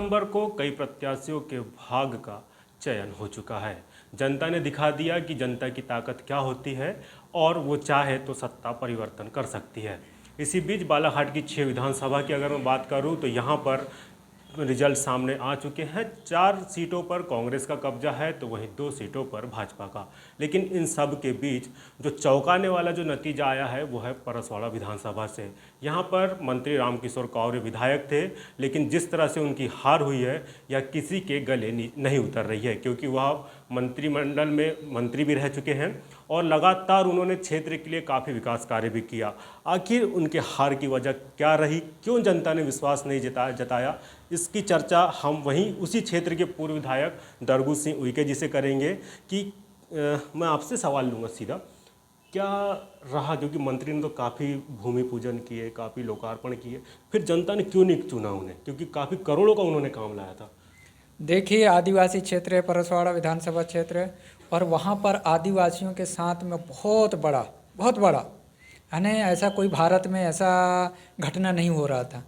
नवंबर को कई प्रत्याशियों के भाग्य का चयन हो चुका है। जनता ने दिखा दिया कि जनता की ताकत क्या होती है और वो चाहे तो सत्ता परिवर्तन कर सकती है। इसी बीच बालाघाट की 6 विधानसभा की अगर मैं बात करूं तो यहां पर रिजल्ट सामने आ चुके हैं। 4 सीटों पर कांग्रेस का कब्जा है तो वहीं 2 सीटों पर भाजपा का। लेकिन इन सब के बीच जो चौंकाने वाला जो नतीजा आया है वो है परसवाड़ा विधानसभा से। यहाँ पर मंत्री रामकिशोर कौरे विधायक थे, लेकिन जिस तरह से उनकी हार हुई है यह किसी के गले नहीं उतर रही है, क्योंकि वह मंत्रिमंडल में मंत्री भी रह चुके हैं और लगातार उन्होंने क्षेत्र के लिए काफ़ी विकास कार्य भी किया। आखिर उनके हार की वजह क्या रही, क्यों जनता ने विश्वास नहीं जताया, इसकी चर्चा हम वहीं उसी क्षेत्र के पूर्व विधायक दरगू सिंह उइके जी से करेंगे कि मैं आपसे सवाल लूँगा सीधा, क्या रहा, क्योंकि मंत्री ने तो काफ़ी भूमि पूजन किए, काफ़ी लोकार्पण किए, फिर जनता ने क्यों नहीं चुना उन्हें, क्योंकि काफ़ी करोड़ों का उन्होंने काम लाया था। देखिए, आदिवासी क्षेत्र है परसवाड़ा विधानसभा क्षेत्र है और वहाँ पर आदिवासियों के साथ में बहुत बड़ा यानी ऐसा कोई भारत में ऐसा घटना नहीं हो रहा था।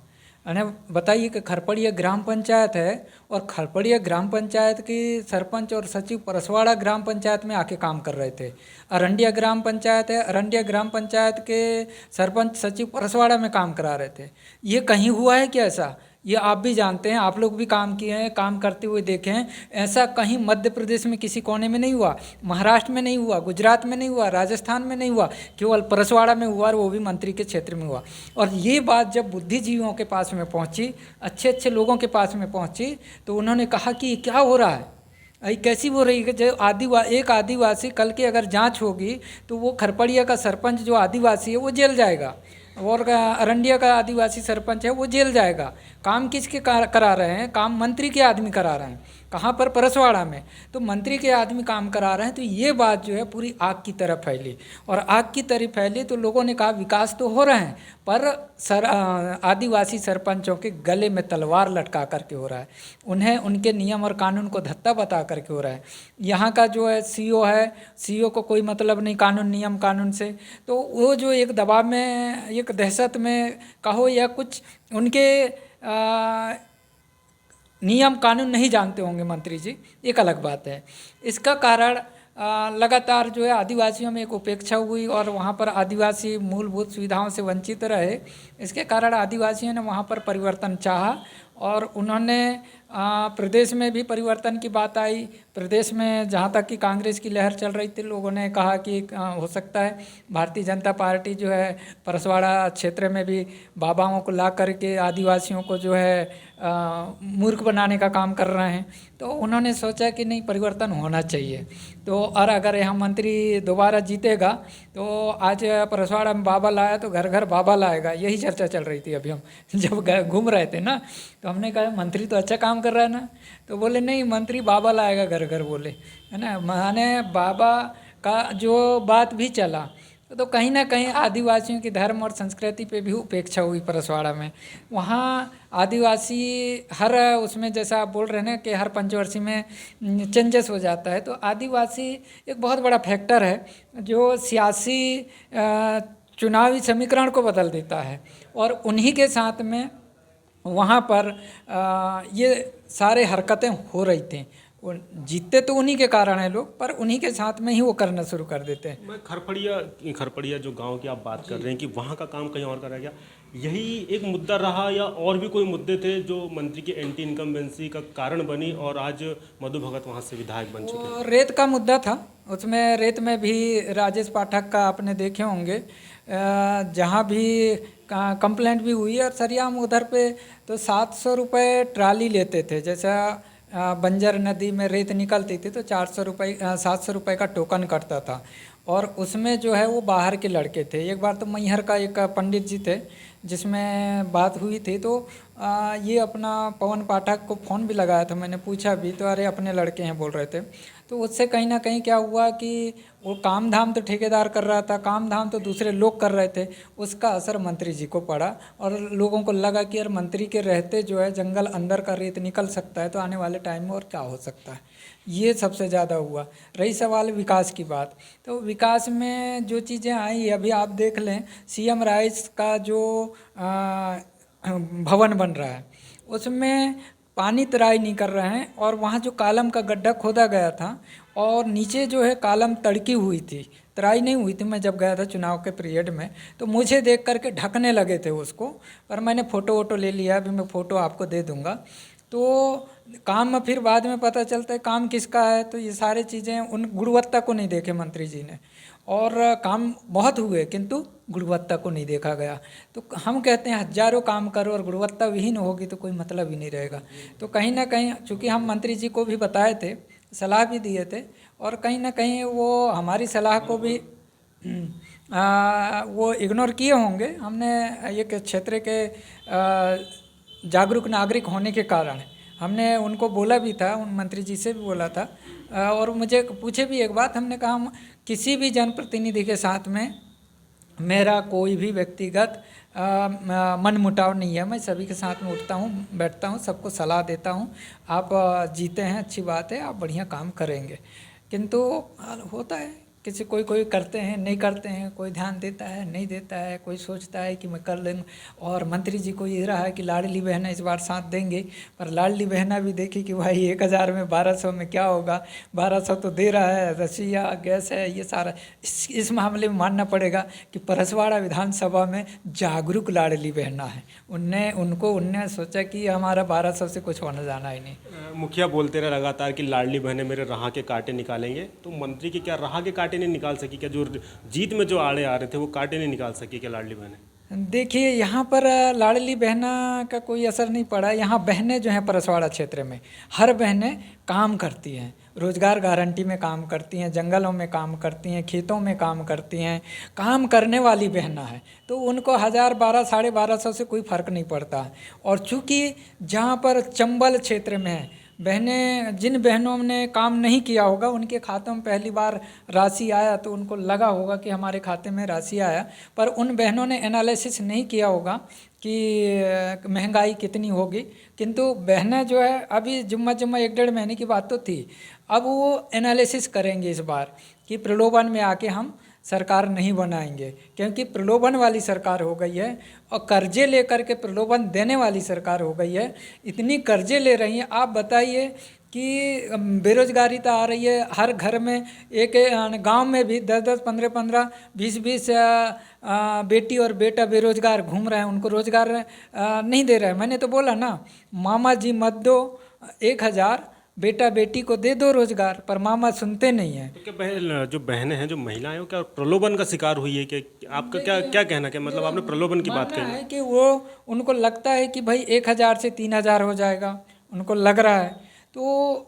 यानी बताइए कि खरपड़िया ग्राम पंचायत है और खरपड़िया ग्राम पंचायत की सरपंच और सचिव परसवाड़ा ग्राम पंचायत में आके काम कर रहे थे। अरंडिया ग्राम पंचायत है, अरंडिया ग्राम पंचायत के सरपंच सचिव परसवाड़ा में काम करा रहे थे। ये कहीं हुआ है क्या ऐसा? ये आप भी जानते हैं, आप लोग भी काम किए हैं, काम करते हुए देखे हैं। ऐसा कहीं मध्य प्रदेश में किसी कोने में नहीं हुआ, महाराष्ट्र में नहीं हुआ, गुजरात में नहीं हुआ, राजस्थान में नहीं हुआ, केवल परसवाड़ा में हुआ और वो भी मंत्री के क्षेत्र में हुआ। और ये बात जब बुद्धिजीवियों के पास में पहुंची, अच्छे अच्छे लोगों के पास में पहुंची, तो उन्होंने कहा कि ये क्या हो रहा है, अरे कैसी हो रही है। जो एक आदिवासी कल की अगर जांच होगी तो वो खरपड़िया का सरपंच जो आदिवासी है वो जेल जाएगा और अरंडिया का आदिवासी सरपंच है वो जेल जाएगा। काम किसके करा रहे हैं? काम मंत्री के आदमी करा रहे हैं। कहाँ पर? परसवाड़ा में। तो मंत्री के आदमी काम करा रहे हैं। तो ये बात जो है पूरी आग की तरह फैली और आग की तरह फैली तो लोगों ने कहा विकास तो हो रहे हैं, पर आदिवासी सरपंचों के गले में तलवार लटका करके हो रहा है, उन्हें उनके नियम और कानून को धत्ता बता करके हो रहा है। यहाँ का जो है सीओ है, सीओ को कोई मतलब नहीं कानून नियम कानून से, तो वो जो एक दबाव में, एक दहशत में कहो या कुछ, उनके नियम कानून नहीं जानते होंगे मंत्री जी, एक अलग बात है। इसका कारण लगातार जो है आदिवासियों में एक उपेक्षा हुई और वहाँ पर आदिवासी मूलभूत सुविधाओं से वंचित रहे। इसके कारण आदिवासियों ने वहाँ पर परिवर्तन चाहा और उन्होंने प्रदेश में भी परिवर्तन की बात आई। प्रदेश में जहाँ तक कि कांग्रेस की लहर चल रही थी, लोगों ने कहा कि हो सकता है भारतीय जनता पार्टी जो है परसवाड़ा क्षेत्र में भी बाबाओं को ला करके आदिवासियों को जो है मूर्ख बनाने का काम कर रहे हैं। तो उन्होंने सोचा कि नहीं, परिवर्तन होना चाहिए। तो और अगर यहाँ मंत्री दोबारा जीतेगा तो आज परसवाड़ा में बाबा लाया तो घर घर बाबा लाएगा, यही चर्चा चल रही थी अभी हम जब घूम रहे थे ना। तो हमने कहा मंत्री तो अच्छा काम कर रहा है ना, तो बोले नहीं मंत्री बाबा लाएगा घर घर, बोले, है ना। माने बाबा का जो बात भी चला तो कहीं ना कहीं आदिवासियों की धर्म और संस्कृति पे भी उपेक्षा हुई परसवाड़ा में। वहाँ आदिवासी हर उसमें, जैसा आप बोल रहे हैं ना कि हर पंचवर्षीय में चेंजेस हो जाता है, तो आदिवासी एक बहुत बड़ा फैक्टर है जो सियासी चुनावी समीकरण को बदल देता है। और उन्हीं के साथ में वहाँ पर ये सारे हरकतें हो रही थी। जीतते तो उन्हीं के कारण है लोग, पर उन्हीं के साथ में ही वो करना शुरू कर देते हैं। मैं खरपड़िया जो गांव की आप बात कर रहे हैं कि वहाँ का काम कहीं और करा गया, यही एक मुद्दा रहा या और भी कोई मुद्दे थे जो मंत्री के एंटी इनकम्बेंसी का कारण बनी और आज मधु भगत वहाँ से विधायक बन चुके हैं? रेत का मुद्दा था, उसमें रेत में भी राजेश पाठक का आपने देखे होंगे, जहाँ भी कंप्लेंट भी हुई और सरियाम उधर पे तो 700 रुपये ट्राली लेते थे। जैसा बंजर नदी में रेत निकलती थी तो 700 रुपये का टोकन कटता था और उसमें जो है वो बाहर के लड़के थे। एक बार तो मैहर का एक पंडित जी थे जिसमें बात हुई थी, तो ये अपना पवन पाठक को फ़ोन भी लगाया था, मैंने पूछा भी तो अरे अपने लड़के हैं बोल रहे थे। तो उससे कहीं ना कहीं क्या हुआ कि वो काम धाम तो ठेकेदार कर रहा था, काम धाम तो दूसरे लोग कर रहे थे, उसका असर मंत्री जी को पड़ा और लोगों को लगा कि यार मंत्री के रहते जो है जंगल अंदर का रेत निकल सकता है, तो आने वाले टाइम में और क्या हो सकता है, ये सबसे ज़्यादा हुआ। रही सवाल विकास की बात, तो विकास में जो चीज़ें आई अभी आप देख लें, सीएम राइस का जो भवन बन रहा है उसमें पानी तराई नहीं कर रहे हैं, और वहाँ जो कालम का गड्ढा खोदा गया था और नीचे जो है कालम तड़की हुई थी, तराई नहीं हुई थी। मैं जब गया था चुनाव के पीरियड में, तो मुझे देख करके ढकने लगे थे उसको, पर मैंने फ़ोटो वोटो ले लिया, अभी मैं फ़ोटो आपको दे दूँगा। तो काम में फिर बाद में पता चलता है काम किसका है। तो ये सारी चीज़ें, उन गुणवत्ता को नहीं देखे मंत्री जी ने, और काम बहुत हुए किंतु गुणवत्ता को नहीं देखा गया। तो हम कहते हैं हजारों काम करो और गुणवत्ता विहीन होगी तो कोई मतलब ही नहीं रहेगा। तो कहीं ना कहीं चूँकि हम मंत्री जी को भी बताए थे, सलाह भी दिए थे, और कहीं ना कहीं वो हमारी सलाह को भी वो इग्नोर किए होंगे। हमने एक क्षेत्र के जागरूक नागरिक होने के कारण हमने उनको बोला भी था, उन मंत्री जी से भी बोला था, और मुझे पूछे भी एक बात, हमने कहा हम किसी भी जनप्रतिनिधि के साथ में मेरा कोई भी व्यक्तिगत मन मुटाव नहीं है। मैं सभी के साथ में उठता हूँ, बैठता हूँ, सबको सलाह देता हूँ। आप जीते हैं, अच्छी बात है, आप बढ़िया काम करेंगे। किंतु होता है किसी कोई कोई करते हैं, नहीं करते हैं, कोई ध्यान देता है, नहीं देता है, कोई सोचता है कि मैं कर लूँगा। और मंत्री जी को ये रहा है कि लाडली बहना इस बार साथ देंगे, पर लाडली बहना भी देखी कि भाई 1000 में 1200 में क्या होगा। 1200 तो दे रहा है, रसिया गैस है, ये सारा। इस मामले में मानना पड़ेगा कि परसवाड़ा विधानसभा में जागरूक लाडली बहना है। उनने सोचा कि हमारा 1200 से कुछ होने जाना ही नहीं। मुखिया बोलते रहे लगातार कि लाडली बहनें मेरे राह के कांटे निकालेंगे, तो मंत्री की क्या राह के कांटे नहीं निकाल सकी क्या? जो जीत में जो आड़े आ रहे थे वो कांटे नहीं निकाल सकी क्या लाडली बहनें? देखिए, यहाँ पर लाडली बहना का कोई असर नहीं पड़ा। यहाँ बहनें जो हैं परसवाड़ा क्षेत्र में, हर बहनें काम करती हैं, रोजगार गारंटी में काम करती हैं, जंगलों में काम करती हैं, खेतों में काम करती हैं, काम करने वाली बहना है। तो उनको 1000, 12, 1250 से कोई फ़र्क नहीं पड़ता। और चूँकि जहाँ पर चंबल क्षेत्र में है, बहनें, जिन बहनों ने काम नहीं किया होगा उनके खातों में पहली बार राशि आया तो उनको लगा होगा कि हमारे खाते में राशि आया, पर उन बहनों ने एनालिसिस नहीं किया होगा कि महंगाई कितनी होगी। किंतु बहनें जो है, अभी जुम्मा 1-1.5 महीने की बात तो थी, अब वो एनालिसिस करेंगे इस बार कि प्रलोभन में आके हम सरकार नहीं बनाएंगे, क्योंकि प्रलोभन वाली सरकार हो गई है और कर्जे लेकर के प्रलोभन देने वाली सरकार हो गई है। इतनी कर्जे ले रही हैं, आप बताइए कि बेरोजगारी तो आ रही है हर घर में। एक गांव में भी 10-10, 15-15, 20-20 बेटी और बेटा बेरोजगार घूम रहे हैं, उनको रोजगार नहीं दे रहे हैं। मैंने तो बोला ना, मामा जी मत दो 1000, बेटा बेटी को दे दो रोजगार, पर मामा सुनते नहीं हैं। तो क्या जो बहनें हैं, जो महिलाएं हैं, क्या प्रलोभन का शिकार हुई है? कि आपका क्या कहना, क्या मतलब आपने प्रलोभन की बात मानना कही? है कि वो, उनको लगता है कि भाई 1000 से 3000 हो जाएगा, उनको लग रहा है। तो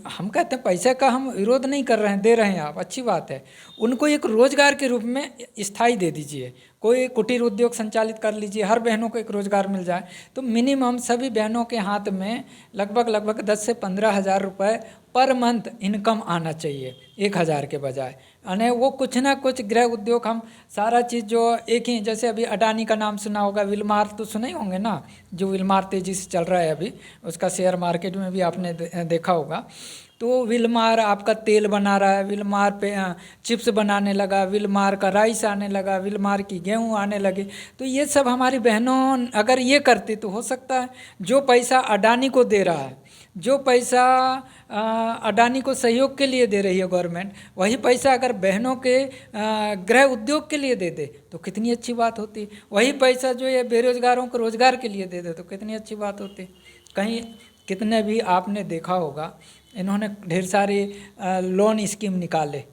हम कहते हैं पैसे का हम विरोध नहीं कर रहे हैं, दे रहे हैं आप, अच्छी बात है। उनको एक रोजगार के रूप में स्थायी दे दीजिए, कोई कुटीर उद्योग संचालित कर लीजिए, हर बहनों को एक रोजगार मिल जाए तो मिनिमम सभी बहनों के हाथ में लगभग 10 से 15 हज़ार रुपये पर मंथ इनकम आना चाहिए, 1000 के बजाय। यानी वो कुछ ना कुछ गृह उद्योग, हम सारा चीज़ जो एक ही, जैसे अभी अडानी का नाम सुना होगा, विलमार तो सुने ही होंगे ना, जो विलमार तेज़ी से चल रहा है अभी, उसका शेयर मार्केट में भी आपने देखा होगा। तो विलमार आपका तेल बना रहा है, विलमार पे चिप्स बनाने लगा, विलमार का राइस आने लगा, विलमार की गेहूं आने लगे। तो ये सब हमारी बहनों अगर ये करती तो हो सकता है, जो पैसा अडानी को दे रहा है, जो पैसा अडानी को सहयोग के लिए दे रही है गवर्नमेंट, वही पैसा अगर बहनों के गृह उद्योग के लिए दे दे तो कितनी अच्छी बात होती। वही पैसा जो ये बेरोजगारों को रोजगार के लिए दे दे तो कितनी अच्छी बात होती। कहीं कितने भी आपने देखा होगा, इन्होंने ढेर सारे लोन स्कीम निकाले,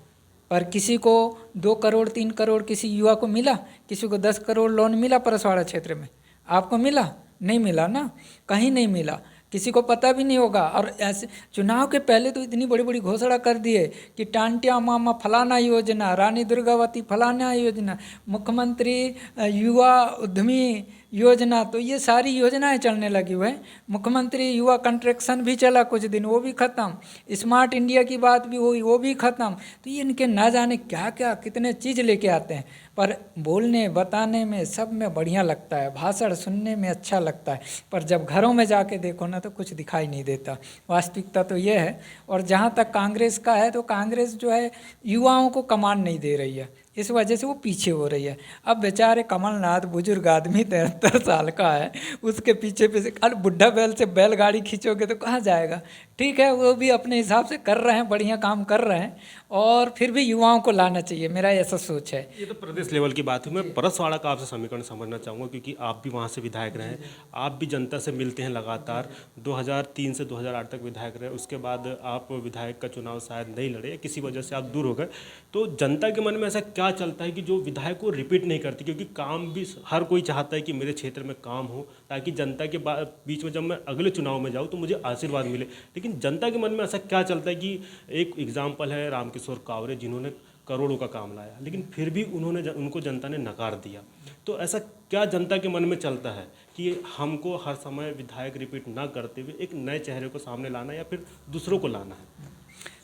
पर किसी को 2 करोड़ 3 करोड़ किसी युवा को मिला, किसी को 10 करोड़ लोन मिला परसवाड़ा क्षेत्र में? आपको मिला? नहीं मिला ना, कहीं नहीं मिला, किसी को पता भी नहीं होगा। और ऐसे चुनाव के पहले तो इतनी बड़ी बड़ी घोषणा कर दिए कि टांटिया मामा फलाना योजना, रानी दुर्गावती फलाना योजना, मुख्यमंत्री युवा उद्यमी योजना, तो ये सारी योजनाएं चलने लगी हुई हैं। मुख्यमंत्री युवा कंट्रैक्शन भी चला कुछ दिन, वो भी ख़त्म। स्मार्ट इंडिया की बात भी हुई, वो भी ख़त्म। तो ये इनके ना जाने क्या क्या कितने चीज़ लेके आते हैं, पर बोलने बताने में सब में बढ़िया लगता है, भाषण सुनने में अच्छा लगता है, पर जब घरों में जाके देखो ना तो कुछ दिखाई नहीं देता। वास्तविकता तो ये है। और जहाँ तक कांग्रेस का है, तो कांग्रेस जो है युवाओं को कमान नहीं दे रही है। इस वजह से वो पीछे हो रही है। अब बेचारे कमलनाथ बुजुर्ग आदमी 73 साल का है, उसके पीछे पीछे अरे बुढ़ा बैल से बैलगाड़ी खींचोगे तो कहाँ जाएगा। ठीक है, वो भी अपने हिसाब से कर रहे हैं, बढ़िया काम कर रहे हैं, और फिर भी युवाओं को लाना चाहिए, मेरा ऐसा सोच है। ये तो प्रदेश लेवल की बात हुई। मैं परसवाड़ा का आपसे समीकरण समझना चाहूँगा, क्योंकि आप भी वहाँ से विधायक रहे हैं, आप भी जनता से मिलते हैं लगातार। 2003 से 2008 तक विधायक रहे, उसके बाद आप विधायक का चुनाव शायद नहीं लड़े, किसी वजह से आप दूर हो गए। तो जनता के मन में ऐसा क्या चलता है कि जो विधायक को रिपीट नहीं करती? क्योंकि काम भी हर कोई चाहता है कि मेरे क्षेत्र में काम हो, ताकि जनता के बीच में जब मैं अगले चुनाव में जाऊँ तो मुझे आशीर्वाद मिले। लेकिन जनता के मन में ऐसा क्या चलता है कि एक एग्जाम्पल है रामकिशोर कावरे, जिन्होंने करोड़ों का काम लाया, लेकिन फिर भी उनको जनता ने नकार दिया। तो ऐसा क्या जनता के मन में चलता है कि हमको हर समय विधायक रिपीट ना करते हुए एक नए चेहरे को सामने लाना या फिर दूसरों को लाना है?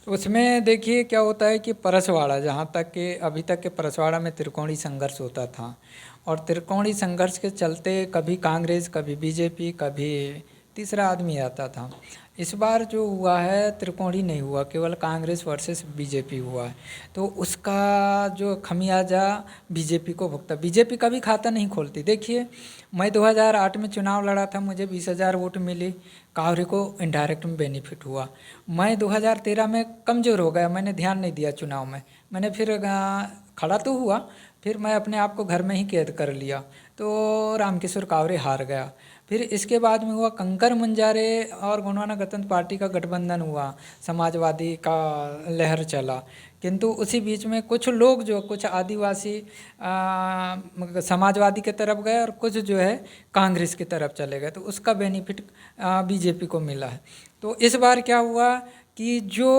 तो उसमें देखिए क्या होता है कि परसवाड़ा, जहाँ तक कि अभी तक के परसवाड़ा में त्रिकोणी संघर्ष होता था, और त्रिकोणी संघर्ष के चलते कभी कांग्रेस, कभी बीजेपी, कभी तीसरा आदमी आता था। इस बार जो हुआ है त्रिकोणी नहीं हुआ, केवल कांग्रेस वर्सेस बीजेपी हुआ है। तो उसका जो खमियाजा बीजेपी को भुगता, बीजेपी कभी खाता नहीं खोलती। देखिए, मैं 2008 में चुनाव लड़ा था, मुझे 20,000 वोट मिली, कावरे को इनडायरेक्ट में बेनिफिट हुआ। मैं 2013 में कमज़ोर हो गया, मैंने ध्यान नहीं दिया चुनाव में, मैंने फिर खड़ा तो हुआ, फिर मैं अपने आप को घर में ही कैद कर लिया, तो रामकिशोर कावरे हार गया। फिर इसके बाद में हुआ कंकर मुंजारे और गोंडवाना गणतंत्र पार्टी का गठबंधन हुआ, समाजवादी का लहर चला, किंतु उसी बीच में कुछ लोग जो कुछ आदिवासी समाजवादी के तरफ गए और कुछ जो है कांग्रेस की तरफ चले गए, तो उसका बेनिफिट बीजेपी को मिला है। तो इस बार क्या हुआ कि जो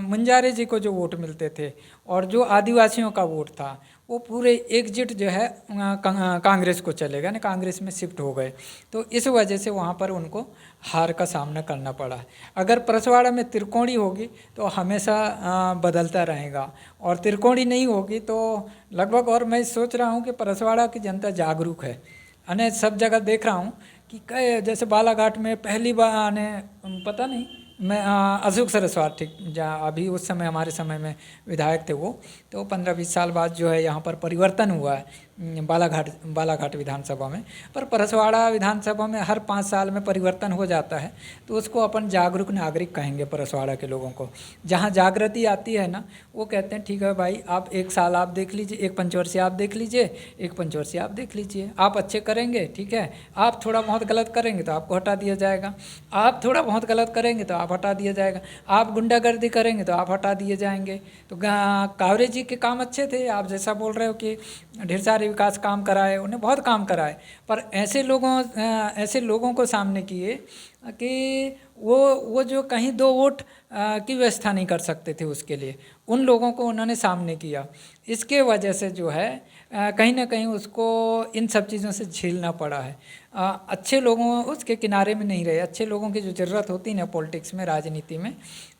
मुंजारे जी को जो वोट मिलते थे और जो आदिवासियों का वोट था, वो पूरे एकजुट जो है कांग्रेस को चले गए, ना कांग्रेस में शिफ्ट हो गए। तो इस वजह से वहाँ पर उनको हार का सामना करना पड़ा है। अगर परसवाड़ा में त्रिकोणी होगी तो हमेशा बदलता रहेगा, और त्रिकोणी नहीं होगी तो लगभग, और मैं सोच रहा हूँ कि परसवाड़ा की जनता जागरूक है, अने सब जगह देख रहा हूँ कि जैसे बालाघाट में पहली बार आने, पता नहीं, मैं अशोक सरस्वत, ठीक, जहाँ अभी उस समय हमारे समय में विधायक थे वो, तो 15-20 साल बाद जो है यहाँ पर परिवर्तन हुआ है बालाघाट विधानसभा में। पर परसवाड़ा विधानसभा में हर 5 साल में परिवर्तन हो जाता है, तो उसको अपन जागरूक नागरिक कहेंगे परसवाड़ा के लोगों को। जहाँ जागृति आती है ना, वो कहते हैं ठीक है भाई, आप 1 साल आप देख लीजिए, 1 पंचवर्षीय आप देख लीजिए, 1 पंचवर्षीय आप देख लीजिए, आप अच्छे करेंगे ठीक है, आप थोड़ा बहुत गलत करेंगे तो आपको हटा दिया जाएगा, आप थोड़ा बहुत गलत करेंगे तो आप हटा दिया जाएगा, आप गुंडागर्दी करेंगे तो आप हटा दिए जाएंगे। तो कावरे जी के काम अच्छे थे, आप जैसा बोल रहे हो कि ढेर सारे विकास काम कराए, उन्हें बहुत काम कराए, पर ऐसे लोगों को सामने किए कि वो जो कहीं 2 वोट की व्यवस्था नहीं कर सकते थे, उसके लिए उन लोगों को उन्होंने सामने किया। इसके वजह से जो है कहीं ना कहीं उसको इन सब चीज़ों से झेलना पड़ा है। अच्छे लोगों उसके किनारे में नहीं रहे। अच्छे लोगों की जो ज़रूरत होती है ना पॉलिटिक्स में, राजनीति में,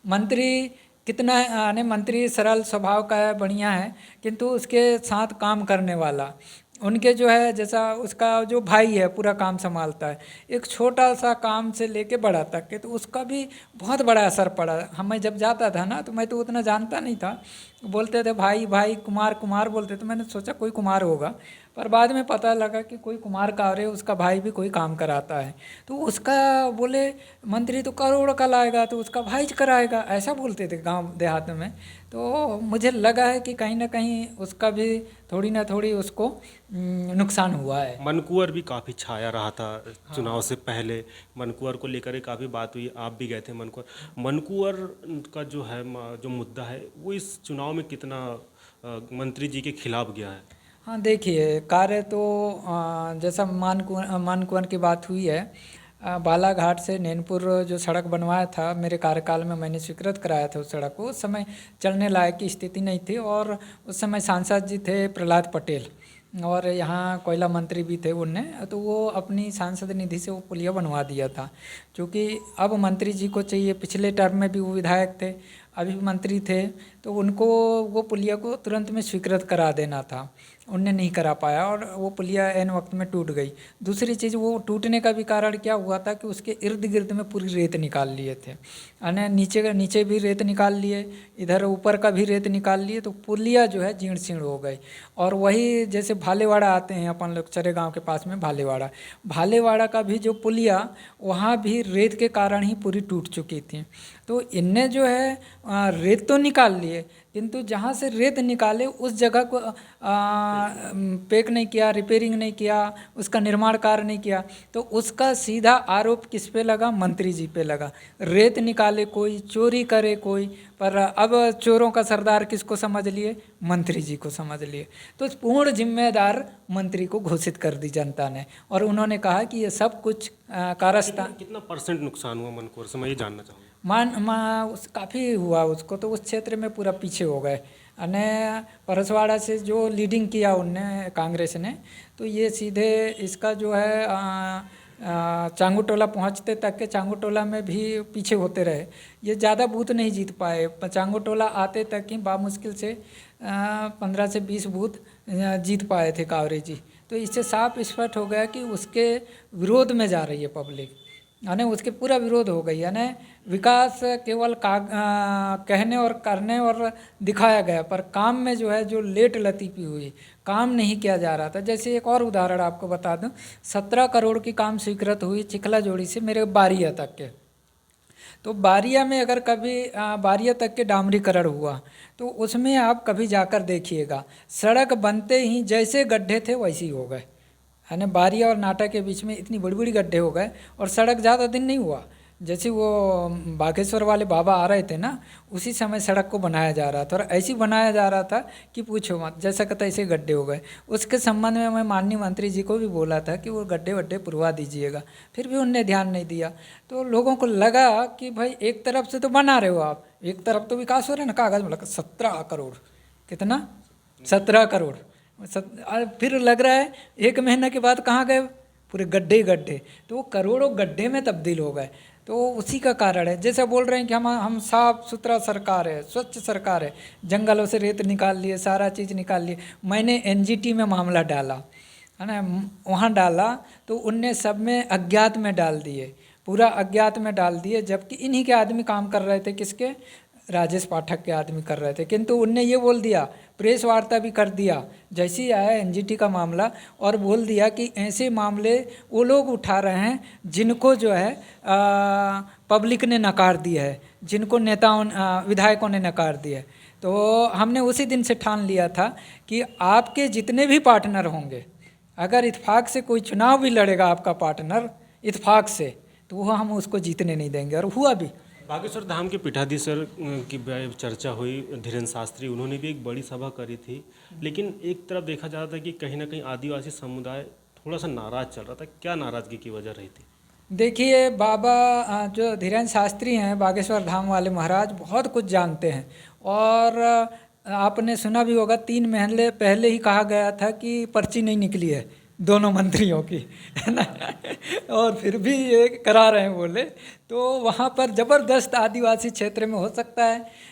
मंत्री कितना मंत्री सरल स्वभाव का है, बढ़िया है, किंतु उसके साथ काम करने वाला, उनके जो है, जैसा उसका जो भाई है पूरा काम संभालता है, एक छोटा सा काम से लेके बड़ा तक के, तो उसका भी बहुत बड़ा असर पड़ा। हमें जब जाता था ना, तो मैं तो उतना जानता नहीं था, बोलते थे भाई भाई, कुमार कुमार बोलते थे, मैंने सोचा कोई कुमार होगा, पर बाद में पता लगा कि कोई कुमार कावरे, उसका भाई भी कोई काम कराता है। तो उसका बोले मंत्री तो करोड़ का लाएगा तो उसका भाई कराएगा, ऐसा बोलते थे गांव देहात में। तो मुझे लगा है कि कहीं ना कहीं उसका भी थोड़ी ना थोड़ी उसको नुकसान हुआ है। मनकुंवर भी काफ़ी छाया रहा था चुनाव से पहले, मनकुंवर को लेकर काफ़ी बात हुई, आप भी गए थे मनकुंवर का जो है जो मुद्दा है वो इस चुनाव में कितना मंत्री जी के खिलाफ गया है? हाँ देखिए, कार्य तो जैसा मानकुवन की बात हुई है, बालाघाट से नैनपुर जो सड़क बनवाया था मेरे कार्यकाल में, मैंने स्वीकृत कराया था उस सड़क को। उस समय चलने लायक की स्थिति नहीं थी, और उस समय सांसद जी थे प्रहलाद पटेल, और यहाँ कोयला मंत्री भी थे उनने, तो वो अपनी सांसद निधि से वो पुलिया बनवा दिया था। क्योंकि अब मंत्री जी को चाहिए, पिछले टर्म में भी वो विधायक थे, अभी भी मंत्री थे, तो उनको वो पुलिया को तुरंत में स्वीकृत करा देना था। उनने नहीं करा पाया और वो पुलिया ऐन वक्त में टूट गई। दूसरी चीज़, वो टूटने का भी कारण क्या हुआ था कि उसके इर्द गिर्द में पूरी रेत निकाल लिए थे, यानी नीचे भी रेत निकाल लिए, इधर ऊपर का भी रेत निकाल लिए, तो पुलिया जो है जीर्ण शीर्ण हो गई। और वही जैसे भालेवाड़ा आते हैं अपन लोग, चरे गाँव के पास में भालेवाड़ा का भी जो पुलिया, वहाँ भी रेत के कारण ही पूरी टूट चुकी थी। तो इनने जो है रेत तो निकाल लिए, किंतु जहाँ से रेत निकाले उस जगह को पैक नहीं किया, रिपेयरिंग नहीं किया, उसका निर्माण कार्य नहीं किया, तो उसका सीधा आरोप किस पे लगा? मंत्री जी पे लगा। रेत निकाले कोई, चोरी करे कोई, पर अब चोरों का सरदार किसको समझ लिए? मंत्री जी को समझ लिए। तो पूर्ण जिम्मेदार मंत्री को घोषित कर दी जनता ने, और उन्होंने कहा कि ये सब कुछ कारस्तान। कितना परसेंट नुकसान हुआ मनकोर से, मैं ये जानना चाहूँगा। काफ़ी हुआ उसको, तो उस क्षेत्र में पूरा पीछे हो गए। अने परसवाड़ा से जो लीडिंग किया उनने, कांग्रेस ने, तो ये सीधे इसका जो है चांगुटोला पहुंचते तक के चांगुटोला में भी पीछे होते रहे। ये ज़्यादा बूथ नहीं जीत पाए, चांगुटोला आते तक ही बामुश्किल से 15 से 20 बूथ जीत पाए थे कावरे जी। तो इससे साफ स्पष्ट हो गया कि उसके विरोध में जा रही है पब्लिक, यानी उसके पूरा विरोध हो गई। यानी विकास केवल कहने और करने और दिखाया गया, पर काम में जो है जो लेट लतीफ़ी हुई, काम नहीं किया जा रहा था। जैसे एक और उदाहरण आपको बता दूं, 17 करोड़ की काम स्वीकृत हुई चिखला जोड़ी से मेरे बारिया तक के। तो बारिया में अगर कभी बारिया तक के डामरीकरण हुआ तो उसमें आप कभी जाकर देखिएगा, सड़क बनते ही जैसे गड्ढे थे वैसे ही हो गए। यानी बारिया और नाटा के बीच में इतनी बड़ी बड़ी गड्ढे हो गए, और सड़क ज़्यादा दिन नहीं हुआ। जैसे वो बागेश्वर वाले बाबा आ रहे थे ना, उसी समय सड़क को बनाया जा रहा था, और ऐसी बनाया जा रहा था कि पूछो मत, जैसा कहता ऐसे गड्ढे हो गए। उसके संबंध में मैं माननीय मंत्री जी को भी बोला था कि वो गड्ढे वड्ढे पुरवा दीजिएगा, फिर भी उनने ध्यान नहीं दिया। तो लोगों को लगा कि भाई एक तरफ से तो बना रहे हो आप, एक तरफ तो विकास हो रहा है ना, कागज़ में लगा 17 करोड़, कितना? 17 करोड़। फिर लग रहा है 1 महीने के बाद कहाँ गए? पूरे गड्ढे गड्ढे, तो वो करोड़ों गड्ढे में तब्दील हो गए। तो उसी का कारण है, जैसे बोल रहे हैं कि हम साफ सुथरा सरकार है, स्वच्छ सरकार है, जंगलों से रेत निकाल लिए, सारा चीज़ निकाल लिए। मैंने एनजीटी में मामला डाला है ना, वहाँ डाला तो उनने सब में अज्ञात में डाल दिए, पूरा अज्ञात में डाल दिए, जबकि इन्हीं के आदमी काम कर रहे थे। किसके? राजेश पाठक के आदमी कर रहे थे। किंतु उनने ये बोल दिया, प्रेस वार्ता भी कर दिया जैसे ही आया एनजीटी का मामला, और बोल दिया कि ऐसे मामले वो लोग उठा रहे हैं जिनको जो है पब्लिक ने नकार दिया है, जिनको नेताओं विधायकों ने नकार दिया है। तो हमने उसी दिन से ठान लिया था कि आपके जितने भी पार्टनर होंगे, अगर इत्फाक से कोई चुनाव भी लड़ेगा आपका पार्टनर इत्फाक से, तो वो हम उसको जीतने नहीं देंगे। और हुआ भी। बागेश्वर धाम के पीठाधीश्वर की चर्चा हुई, धीरेन्द्र शास्त्री, उन्होंने भी एक बड़ी सभा करी थी, लेकिन एक तरफ देखा जा रहा था कि कहीं ना कहीं आदिवासी समुदाय थोड़ा सा नाराज़ चल रहा था। क्या नाराज़गी की वजह रही थी? देखिए, बाबा जो धीरेन्द्र शास्त्री हैं, बागेश्वर धाम वाले महाराज, बहुत कुछ जानते हैं। और आपने सुना भी होगा, 3 महीने पहले ही कहा गया था कि पर्ची नहीं निकली है दोनों मंत्रियों की, है ना, और फिर भी ये करा रहे हैं बोले। तो वहाँ पर ज़बरदस्त आदिवासी क्षेत्र में हो सकता है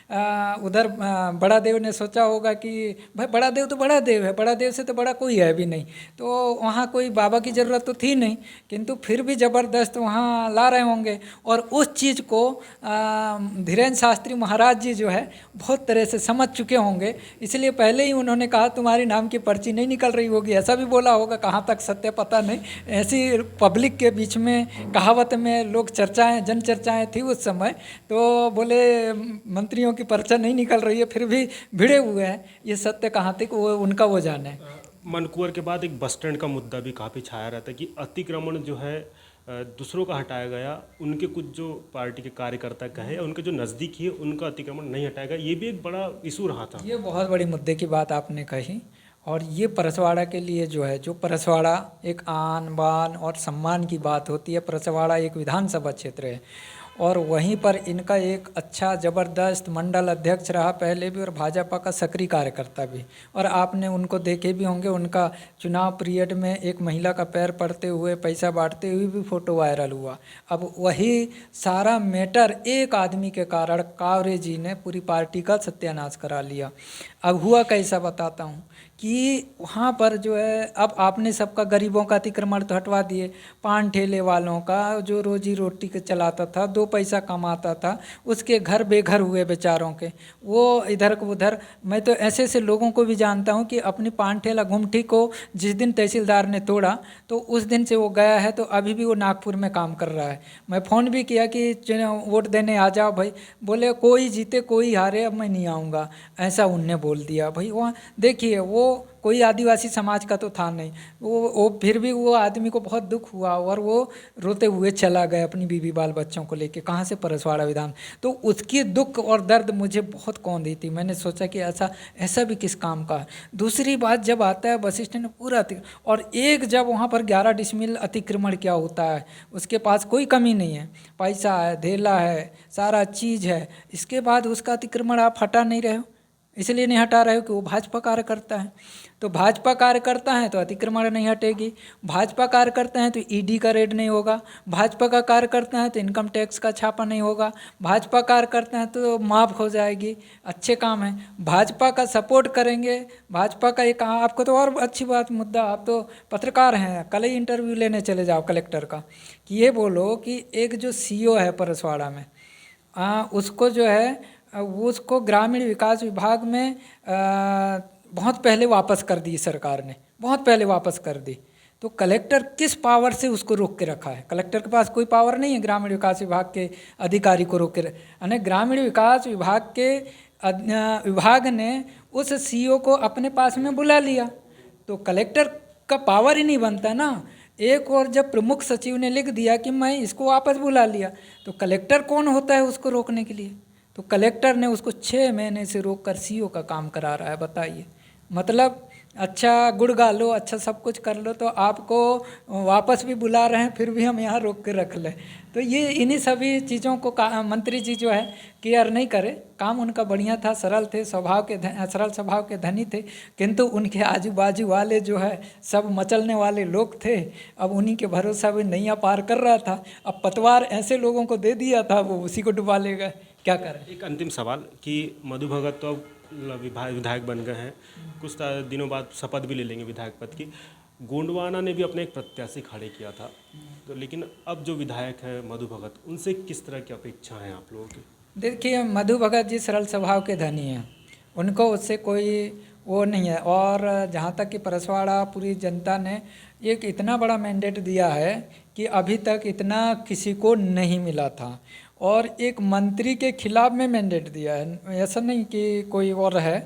उधर बड़ा देव ने सोचा होगा कि भाई बड़ा देव तो बड़ा देव है, बड़ा देव से तो बड़ा कोई है भी नहीं, तो वहाँ कोई बाबा की ज़रूरत तो थी नहीं, किंतु फिर भी ज़बरदस्त वहाँ ला रहे होंगे। और उस चीज़ को धीरेन्द्र शास्त्री महाराज जी जो है बहुत तरह से समझ चुके होंगे, इसलिए पहले ही उन्होंने कहा तुम्हारी नाम की पर्ची नहीं निकल रही होगी, ऐसा भी बोला होगा, कहाँ तक सत्य पता नहीं। ऐसी पब्लिक के बीच में कहावत में लोग चर्चाएँ, जन चर्चाएँ थी उस समय। तो बोले मंत्रियों की पर्चा नहीं निकल रही है, फिर भी भिड़े हुए हैं, ये सत्य कहाँ तक वो उनका वो जाने। मनकुंवर के बाद एक बस स्टैंड का मुद्दा भी काफ़ी छाया रहता है कि अतिक्रमण जो है दूसरों का हटाया गया, उनके कुछ जो पार्टी के कार्यकर्ता कहे, उनके जो नज़दीकी है उनका अतिक्रमण नहीं हटाया गया, ये भी एक बड़ा इशू रहा था। ये बहुत बड़ी मुद्दे की बात आपने कही, और ये परसवाड़ा के लिए जो है, जो परसवाड़ा एक आन बान और सम्मान की बात होती है, परसवाड़ा एक विधानसभा क्षेत्र है, और वहीं पर इनका एक अच्छा ज़बरदस्त मंडल अध्यक्ष रहा पहले भी, और भाजपा का सक्रिय कार्यकर्ता भी। और आपने उनको देखे भी होंगे, उनका चुनाव पीरियड में एक महिला का पैर पड़ते हुए, पैसा बांटते हुए भी फोटो वायरल हुआ। अब वही सारा मैटर एक आदमी के कारण कावरे जी ने पूरी पार्टी का सत्यानाश करा लिया। अब हुआ कैसा बताता हूँ कि वहाँ पर जो है अब आपने सबका गरीबों का अतिक्रमण तो हटवा दिए, पान ठेले वालों का जो रोजी रोटी के चलाता था, 2 पैसा कमाता था, उसके घर बेघर हुए बेचारों के, वो इधर को उधर। मैं तो ऐसे ऐसे लोगों को भी जानता हूँ कि अपनी पान ठेला गुमठी को जिस दिन तहसीलदार ने तोड़ा तो उस दिन से वो गया है, तो अभी भी वो नागपुर में काम कर रहा है। मैं फ़ोन भी किया कि वोट देने आ जाओ भाई, बोले कोई जीते कोई हारे अब मैं नहीं आऊँगा, ऐसा उनने बोल दिया। भाई वहाँ देखिए वो कोई आदिवासी समाज का तो था नहीं, वो फिर भी वो आदमी को बहुत दुख हुआ और वो रोते हुए चला गया अपनी बीवी बाल बच्चों को लेके, कहाँ से परसवाड़ा विधान। तो उसकी दुख और दर्द मुझे बहुत कौंधी थी। मैंने सोचा कि ऐसा भी किस काम का है। दूसरी बात, जब आता है बस स्टैंड पूरा और एक जब वहाँ पर 11 डिसमिल अतिक्रमण क्या होता है, उसके पास कोई कमी नहीं है, पैसा है, धेला है, सारा चीज़ है, इसके बाद उसका अतिक्रमण आप हटा नहीं रहे हो। इसलिए नहीं हटा रहे हो कि वो भाजपा कार्यकर्ता है, तो भाजपा कार्यकर्ता है तो अतिक्रमण नहीं हटेगी, भाजपा कार्यकर्ता है तो ईडी का रेड नहीं होगा, भाजपा का कार्यकर्ता है तो इनकम टैक्स का छापा नहीं होगा, भाजपा कार्यकर्ता है तो माफ़ हो जाएगी। अच्छे काम है, भाजपा का सपोर्ट करेंगे, भाजपा का एक आपको तो और अच्छी बात मुद्दा, आप तो पत्रकार हैं, कल ही इंटरव्यू लेने चले जाओ कलेक्टर का, कि ये बोलो कि एक जो सीईओ है परसवाड़ा में, उसको जो है वो उसको ग्रामीण विकास विभाग में बहुत पहले वापस कर दी सरकार ने, बहुत पहले वापस कर दी। तो कलेक्टर किस पावर से उसको रोक के रखा है? कलेक्टर के पास कोई पावर नहीं है ग्रामीण विकास विभाग के अधिकारी को रोक के यानी ग्रामीण विकास विभाग के विभाग ने उस सीईओ को अपने पास में बुला लिया, तो कलेक्टर का पावर ही नहीं बनता ना। एक और जब प्रमुख सचिव ने लिख दिया कि मैं इसको वापस बुला लिया, तो कलेक्टर कौन होता है उसको रोकने के लिए? तो कलेक्टर ने उसको 6 महीने से रोककर सीईओ का काम करा रहा है। बताइए, मतलब अच्छा गुड़ गालो, अच्छा सब कुछ कर लो, तो आपको वापस भी बुला रहे हैं, फिर भी हम यहाँ रोक के रख लें। तो ये इन्हीं सभी चीज़ों को मंत्री जी जो है केयर नहीं करे। काम उनका बढ़िया था, सरल थे, सरल स्वभाव के धनी थे, किंतु उनके आजू बाजू वाले जो है सब मचलने वाले लोग थे। अब उन्हीं के भरोसा भी नैया पार कर रहा था, अब पतवार ऐसे लोगों को दे दिया था, वो उसी को डुबा ले गए। क्या करें? एक अंतिम सवाल कि मधु भगत तो अब विधायक बन गए हैं, कुछ दिनों बाद शपथ भी ले लेंगे विधायक पद की। गोंडवाना ने भी अपने एक प्रत्याशी खड़े किया था, तो लेकिन अब जो विधायक है मधु भगत, उनसे किस तरह की अपेक्षा है आप लोगों की? देखिए, मधु भगत जी सरल स्वभाव के धनी हैं, उनको उससे कोई वो नहीं है। और जहाँ तक कि परसवाड़ा पूरी जनता ने एक इतना बड़ा मैंडेट दिया है कि अभी तक इतना किसी को नहीं मिला था, और एक मंत्री के खिलाफ में मैंडेट दिया है, ऐसा नहीं कि कोई और है।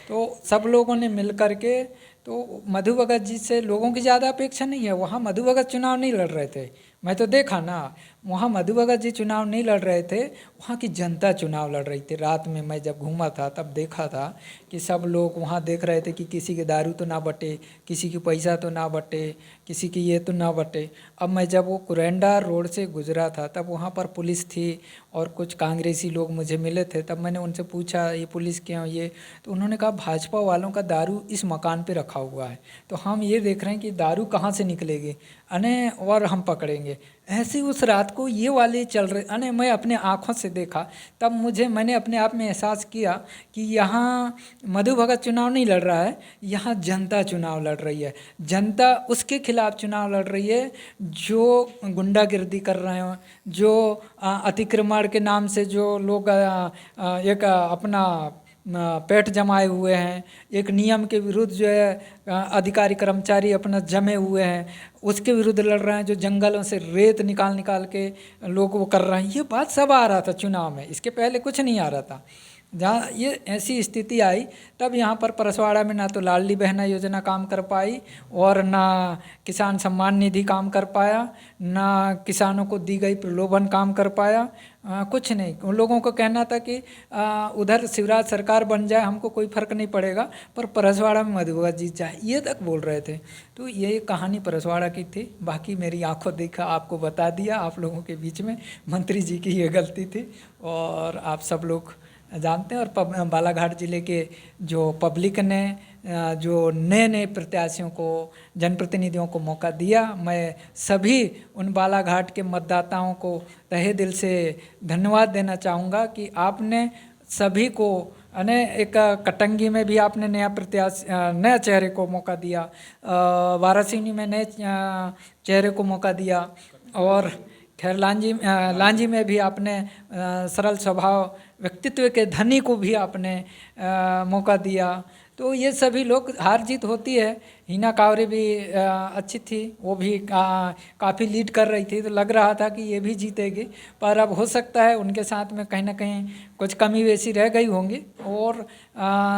तो सब लोगों ने मिल कर के, तो मधु भगत जी से लोगों की ज़्यादा अपेक्षा नहीं है। वहाँ मधु भगत चुनाव नहीं लड़ रहे थे, मैं तो देखा ना, वहाँ मधु भगत जी चुनाव नहीं लड़ रहे थे, वहाँ की जनता चुनाव लड़ रही थी। रात में मैं जब घूमा था तब देखा था कि सब लोग वहाँ देख रहे थे कि किसी के दारू तो ना बटे, किसी की पैसा तो ना बटे, किसी की ये तो ना बटे। अब मैं जब वो कुरेंडा रोड से गुजरा था तब वहाँ पर पुलिस थी और कुछ कांग्रेसी लोग मुझे मिले थे। तब मैंने उनसे पूछा ये पुलिस क्यों ये, तो उन्होंने कहा भाजपा वालों का दारू इस मकान पे रखा हुआ है, तो हम ये देख रहे हैं कि दारू कहाँ से निकलेगी अने और हम पकड़ेंगे। ऐसे उस रात को ये वाले चल रहे अने मैं अपने आँखों से देखा, तब मैंने अपने आप में एहसास किया कि यहाँ मधु भगत चुनाव नहीं लड़ रहा है, यहाँ जनता चुनाव लड़ रही है। जनता उसके खिलाफ चुनाव लड़ रही है जो गुंडागिर्दी कर रहे हैं, जो अतिक्रमण के नाम से जो लोग एक अपना पेट जमाए हुए हैं, एक नियम के विरुद्ध जो है अधिकारी कर्मचारी अपना जमे हुए हैं, उसके विरुद्ध लड़ रहे हैं, जो जंगलों से रेत निकाल के लोग वो कर रहे हैं। ये बात सब आ रहा था चुनाव में, इसके पहले कुछ नहीं आ रहा था। जहाँ ये ऐसी स्थिति आई तब यहाँ पर परसवाड़ा में ना तो लाडली बहना योजना काम कर पाई, और ना किसान सम्मान निधि काम कर पाया, ना किसानों को दी गई प्रलोभन काम कर पाया, कुछ नहीं। उन लोगों को कहना था कि उधर शिवराज सरकार बन जाए, हमको कोई फ़र्क नहीं पड़ेगा, पर परसवाड़ा में मधु भगत जीत जाए, ये तक बोल रहे थे। तो ये कहानी परसवाड़ा की थी, बाकी मेरी आंखों देखा आपको बता दिया। आप लोगों के बीच में मंत्री जी की ये गलती थी और आप सब लोग जानते हैं। और बालाघाट ज़िले के जो पब्लिक ने जो नए नए प्रत्याशियों को, जनप्रतिनिधियों को मौका दिया, मैं सभी उन बालाघाट के मतदाताओं को तहे दिल से धन्यवाद देना चाहूँगा कि आपने सभी को अने एक कटंगी में भी आपने नया प्रत्याशी नए चेहरे को मौका दिया, वारासिनी में नए चेहरे को मौका दिया, और खैर लांजी में भी आपने सरल स्वभाव व्यक्तित्व के धनी को भी आपने मौका दिया। तो ये सभी लोग, हार जीत होती है। हिना कांवरे भी अच्छी थी, वो भी काफ़ी लीड कर रही थी, तो लग रहा था कि ये भी जीतेगी, पर अब हो सकता है उनके साथ में कहीं ना कहीं कुछ कमी बेसी रह गई होंगी, और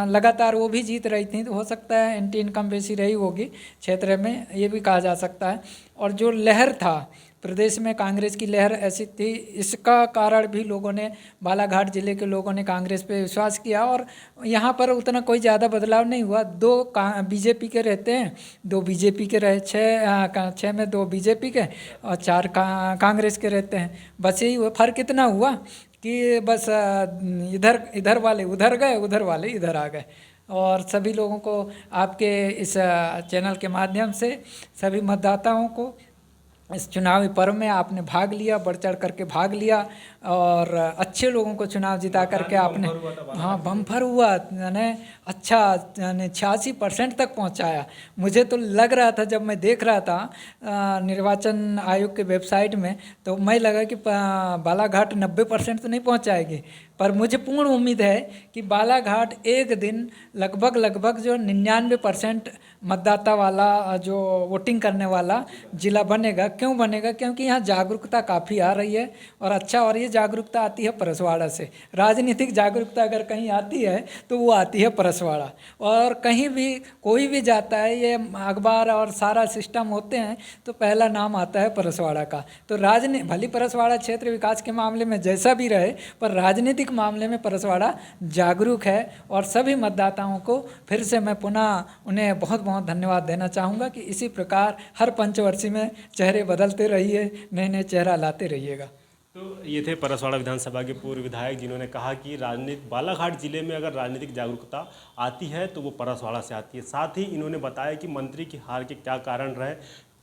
लगातार वो भी जीत रही थी, तो हो सकता है एंटी इनकम बेसी रही होगी क्षेत्र में, ये भी कहा जा सकता है। और जो लहर था प्रदेश में, कांग्रेस की लहर ऐसी थी, इसका कारण भी लोगों ने, बालाघाट जिले के लोगों ने कांग्रेस पे विश्वास किया, और यहाँ पर उतना कोई ज़्यादा बदलाव नहीं हुआ। 2 बीजेपी के रहते हैं, 2 बीजेपी के रहे, 6 में 2 बीजेपी के और 4 कांग्रेस के रहते हैं। बस यही हुआ, फर्क इतना हुआ कि बस इधर वाले उधर गए, उधर वाले इधर आ गए। और सभी लोगों को आपके इस चैनल के माध्यम से, सभी मतदाताओं को इस चुनावी पर्व में आपने भाग लिया, बढ़ चढ़ करके भाग लिया, और अच्छे लोगों को चुनाव जिता करके आपने, हाँ बम्पर हुआ, यानी अच्छा, यानी 86% तक पहुंचाया। मुझे तो लग रहा था, जब मैं देख रहा था निर्वाचन आयोग के वेबसाइट में, तो मैं लगा कि बालाघाट 90% तो नहीं पहुंचाएगी, पर मुझे पूर्ण उम्मीद है कि बालाघाट एक दिन लगभग जो 99% मतदाता वाला, जो वोटिंग करने वाला ज़िला बनेगा। क्यों बनेगा? क्योंकि यहाँ जागरूकता काफ़ी आ रही है, और अच्छा, और ये जागरूकता आती है परसवाड़ा से। राजनीतिक जागरूकता अगर कहीं आती है तो वो आती है परसवाड़ा। और कहीं भी कोई भी जाता है, ये अखबार और सारा सिस्टम होते हैं, तो पहला नाम आता है परसवाड़ा का। तो भली परसवाड़ा क्षेत्र विकास के मामले में जैसा भी रहे, पर राजनीतिक मामले में परसवाड़ा जागरूक है। और सभी मतदाताओं को फिर से मैं पुनः उन्हें बहुत बहुत धन्यवाद देना चाहूँगा कि इसी प्रकार हर पंचवर्षीय में चेहरे बदलते रहिए, नए नए चेहरा लाते रहिएगा। तो ये थे परसवाड़ा विधानसभा के पूर्व विधायक, जिन्होंने कहा कि बालाघाट जिले में अगर राजनीतिक जागरूकता आती है तो वो परसवाड़ा से आती है। साथ ही इन्होंने बताया कि मंत्री की हार के क्या कारण रहे,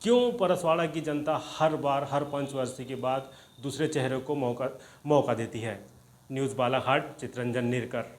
क्यों परसवाड़ा की जनता हर बार, हर पंचवर्षीय के बाद दूसरे चेहरे को मौका देती है। न्यूज़ बालाघाट, चितरंजन निरकर।